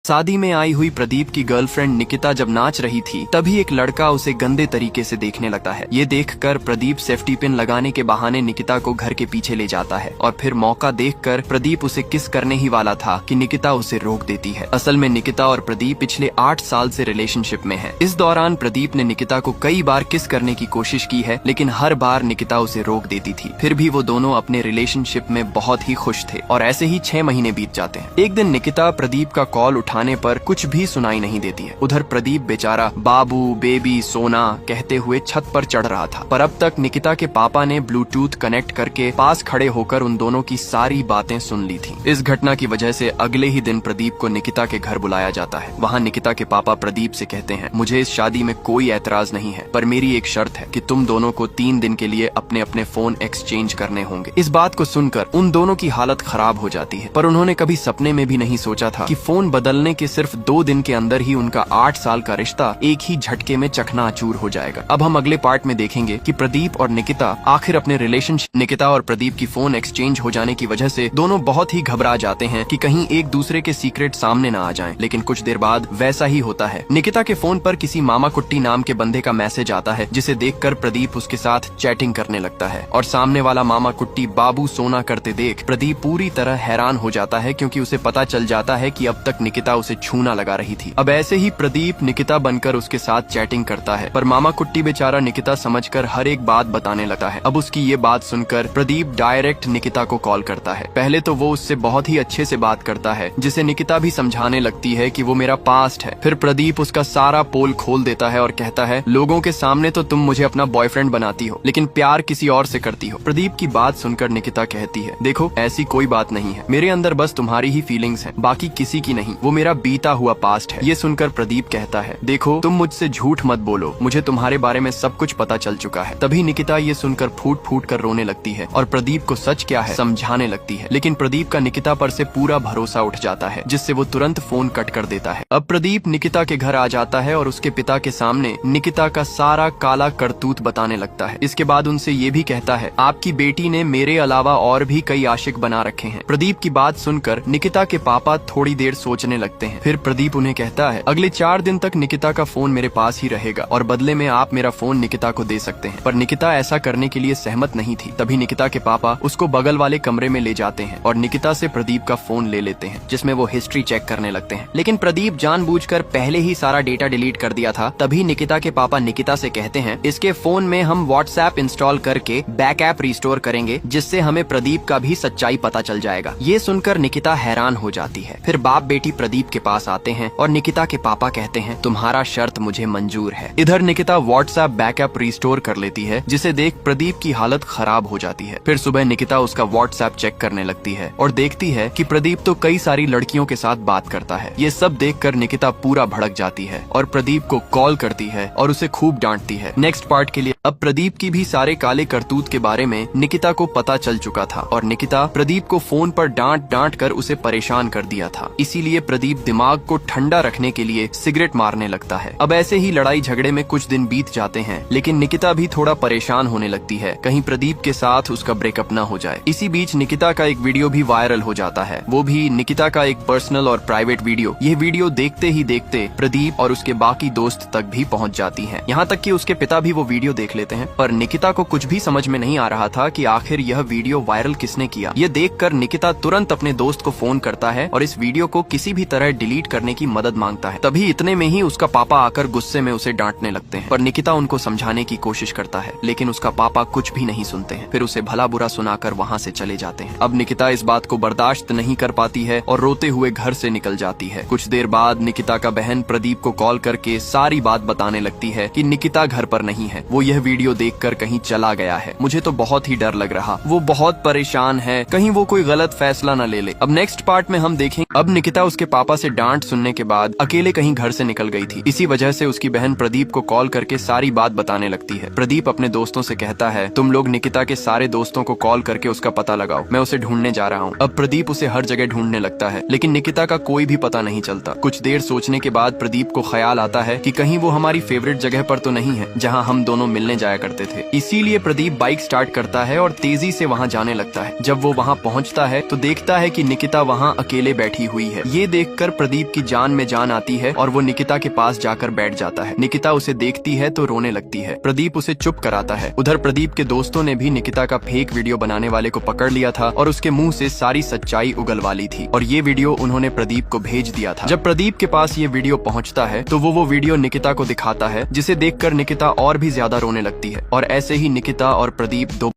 शादी में आई हुई प्रदीप की गर्लफ्रेंड निकिता जब नाच रही थी तभी एक लड़का उसे गंदे तरीके से देखने लगता है। ये देखकर प्रदीप सेफ्टी पिन लगाने के बहाने निकिता को घर के पीछे ले जाता है और फिर मौका देखकर प्रदीप उसे किस करने ही वाला था कि निकिता उसे रोक देती है। असल में निकिता और प्रदीप पिछले 8 साल से रिलेशनशिप में है। इस दौरान प्रदीप ने निकिता को कई बार किस करने की कोशिश की है, लेकिन हर बार निकिता उसे रोक देती थी। फिर भी वो दोनों अपने रिलेशनशिप में बहुत ही खुश थे और ऐसे ही 6 महीने बीत जाते हैं। एक दिन निकिता प्रदीप का कॉल उठाने पर कुछ भी सुनाई नहीं देती है। उधर प्रदीप बेचारा बाबू बेबी सोना कहते हुए छत पर चढ़ रहा था, पर अब तक निकिता के पापा ने ब्लूटूथ कनेक्ट करके पास खड़े होकर उन दोनों की सारी बातें सुन ली थी। इस घटना की वजह से अगले ही दिन प्रदीप को निकिता के घर बुलाया जाता है। वहाँ निकिता के पापा प्रदीप से कहते हैं, मुझे इस शादी में कोई ऐतराज नहीं है, पर मेरी एक शर्त है कि तुम दोनों को 3 दिन के लिए अपने अपने फोन एक्सचेंज करने होंगे। इस बात को सुनकर उन दोनों की हालत खराब हो जाती है, पर उन्होंने कभी सपने में भी नहीं सोचा था कि फोन बदलने के सिर्फ 2 दिन के अंदर ही उनका 8 साल का रिश्ता एक ही झटके में चकनाचूर हो जाएगा। अब हम अगले पार्ट में देखेंगे कि प्रदीप और निकिता आखिर अपने रिलेशनशिप। निकिता और प्रदीप की फोन एक्सचेंज हो जाने की वजह से दोनों बहुत ही घबरा जाते हैं कि कहीं एक दूसरे के सीक्रेट सामने न आ जाएं। लेकिन कुछ देर बाद वैसा ही होता है। निकिता के फोन पर किसी मामा कुट्टी नाम के बंदे का मैसेज आता है, जिसे देखकर प्रदीप उसके साथ चैटिंग करने लगता है और सामने वाला मामा कुट्टी बाबू सोना करते देख प्रदीप पूरी तरह हैरान हो जाता है, क्योंकि उसे पता चल जाता है कि अब तक निकिता उसे छूना लगा रही थी। अब ऐसे ही प्रदीप निकिता बनकर उसके साथ चैटिंग करता है, पर मामा कुट्टी बेचारा निकिता समझकर हर एक बात बताने लगता है। अब उसकी ये बात सुनकर प्रदीप डायरेक्ट निकिता को कॉल करता है। पहले तो वो उससे बहुत ही अच्छे से बात करता है, जिसे निकिता भी समझाने लगती है कि वो मेरा पास्ट है। फिर प्रदीप उसका सारा पोल खोल देता है और कहता है, लोगों के सामने तो तुम मुझे अपना बॉयफ्रेंड बनाती हो, लेकिन प्यार किसी और से करती हो। प्रदीप की बात सुनकर निकिता कहती है, देखो ऐसी कोई बात नहीं है, मेरे अंदर बस तुम्हारी ही फीलिंग्स हैं, बाकी किसी की नहीं। वो मेरा बीता हुआ पास्ट है। ये सुनकर प्रदीप कहता है, देखो तुम मुझसे झूठ मत बोलो, मुझे तुम्हारे बारे में सब कुछ पता चल चुका है। तभी निकिता ये सुनकर फूट फूट कर रोने लगती है और प्रदीप को सच क्या है समझाने लगती है। लेकिन प्रदीप का निकिता पर से पूरा भरोसा उठ जाता है, जिससे वो तुरंत फोन कट कर देता है। अब प्रदीप निकिता के घर आ जाता है और उसके पिता के सामने निकिता का सारा काला करतूत बताने लगता है। इसके बाद उनसे ये भी कहता है, आपकी बेटी ने मेरे अलावा और भी कई आशिक बना रखे हैं। प्रदीप की बात सुनकर निकिता के पापा थोड़ी देर सोचने लगते हैं। फिर प्रदीप उन्हें कहता है, अगले 4 दिन तक निकिता का फोन मेरे पास ही रहेगा और बदले में आप मेरा फोन निकिता को दे सकते हैं। पर निकिता ऐसा करने के लिए सहमत नहीं थी। तभी निकिता के पापा उसको बगल वाले कमरे में ले जाते हैं और निकिता से प्रदीप का फोन ले लेते हैं, जिसमें वो हिस्ट्री चेक करने लगते हैं। लेकिन प्रदीप जानबूझकर पहले ही सारा डेटा डिलीट कर दिया था। तभी निकिता के पापा निकिता से कहते हैं, इसके फोन में हम व्हाट्सएप इंस्टॉल करके बैकअप रिस्टोर करेंगे, जिससे हमें प्रदीप का भी सच्चाई पता चल जाएगा। ये सुनकर निकिता हैरान हो जाती है। फिर बाप बेटी प्रदीप के पास आते हैं और निकिता के पापा कहते हैं, तुम्हारा शर्त मुझे मंजूर है। इधर निकिता व्हाट्सएप बैकअप रिस्टोर कर लेती है, जिसे देख प्रदीप की हालत खराब हो जाती है। फिर सुबह निकिता उसका व्हाट्सएप चेक करने लगती है और देखती है कि प्रदीप तो कई सारी लड़कियों के साथ बात करता है। ये सब देखकर निकिता पूरा भड़क जाती है और प्रदीप को कॉल करती है और उसे खूब डांटती है। नेक्स्ट पार्ट के लिए अब प्रदीप की भी सारे काले करतूत के बारे में निकिता को पता चल चुका था और निकिता प्रदीप को फोन पर डांट कर उसे परेशान कर दिया था। इसीलिए प्रदीप दिमाग को ठंडा रखने के लिए सिगरेट मारने लगता है। अब ऐसे ही लड़ाई झगड़े में कुछ दिन बीत जाते हैं, लेकिन निकिता भी थोड़ा परेशान होने लगती है, कहीं प्रदीप के साथ उसका ब्रेकअप न हो जाए। इसी बीच निकिता का एक वीडियो भी वायरल हो जाता है, वो भी निकिता का एक पर्सनल और प्राइवेट वीडियो। ये वीडियो देखते ही देखते प्रदीप और उसके बाकी दोस्त तक भी पहुंच जाती है। यहाँ तक कि उसके पिता भी वो वीडियो देख लेते हैं। पर निकिता को कुछ भी समझ में नहीं आ रहा था कि आखिर यह वीडियो वायरल किसने किया। ये देखकर निकिता तुरंत अपने दोस्त को फोन करता है और इस वीडियो को किसी भी तरह डिलीट करने की मदद मांगता है। तभी इतने में ही उसका पापा आकर गुस्से में उसे डांटने लगते हैं, पर निकिता उनको समझाने की कोशिश करता है, लेकिन उसका पापा कुछ भी नहीं सुनते हैं। फिर उसे भला बुरा सुनाकर वहाँ से चले जाते हैं। अब निकिता इस बात को बर्दाश्त नहीं कर पाती है और रोते हुए घर से निकल जाती है। कुछ देर बाद निकिता का बहन प्रदीप को कॉल करके सारी बात बताने लगती है कि निकिता घर पर नहीं है, वो यह वीडियो देखकर कहीं चला गया है। मुझे तो बहुत ही डर लग रहा, वो बहुत परेशान है, कहीं वो कोई गलत फैसला न ले ले। अब नेक्स्ट पार्ट में हम देखेंगे अब निकिता उसके पापा से डांट सुनने के बाद अकेले कहीं घर से निकल गई थी। इसी वजह से उसकी बहन प्रदीप को कॉल करके सारी बात बताने लगती है। प्रदीप अपने दोस्तों से कहता है, तुम लोग निकिता के सारे दोस्तों को कॉल करके उसका पता लगाओ, मैं उसे ढूंढने जा रहा हूँ। अब प्रदीप उसे हर जगह ढूंढने लगता है, लेकिन निकिता का कोई भी पता नहीं चलता। कुछ देर सोचने के बाद प्रदीप को ख्याल आता है कि कहीं वो हमारी फेवरेट जगह पर तो नहीं है जहाँ हम दोनों मिलने जाया करते थे। इसीलिए प्रदीप बाइक स्टार्ट करता है और तेजी से वहाँ जाने लगता है। जब वो वहाँ पहुँचता है तो देखता है कि निकिता वहाँ अकेले बैठी हुई है। ये देख देखकर प्रदीप की जान में जान आती है और वो निकिता के पास जाकर बैठ जाता है। निकिता उसे देखती है तो रोने लगती है। प्रदीप उसे चुप कराता है। उधर प्रदीप के दोस्तों ने भी निकिता का फेक वीडियो बनाने वाले को पकड़ लिया था और उसके मुंह से सारी सच्चाई उगलवा ली थी और ये वीडियो उन्होंने प्रदीप को भेज दिया था। जब प्रदीप के पास ये वीडियो पहुंचता है तो वो वीडियो निकिता को दिखाता है, जिसे देखकर निकिता और भी ज्यादा रोने लगती है और ऐसे ही निकिता और प्रदीप दो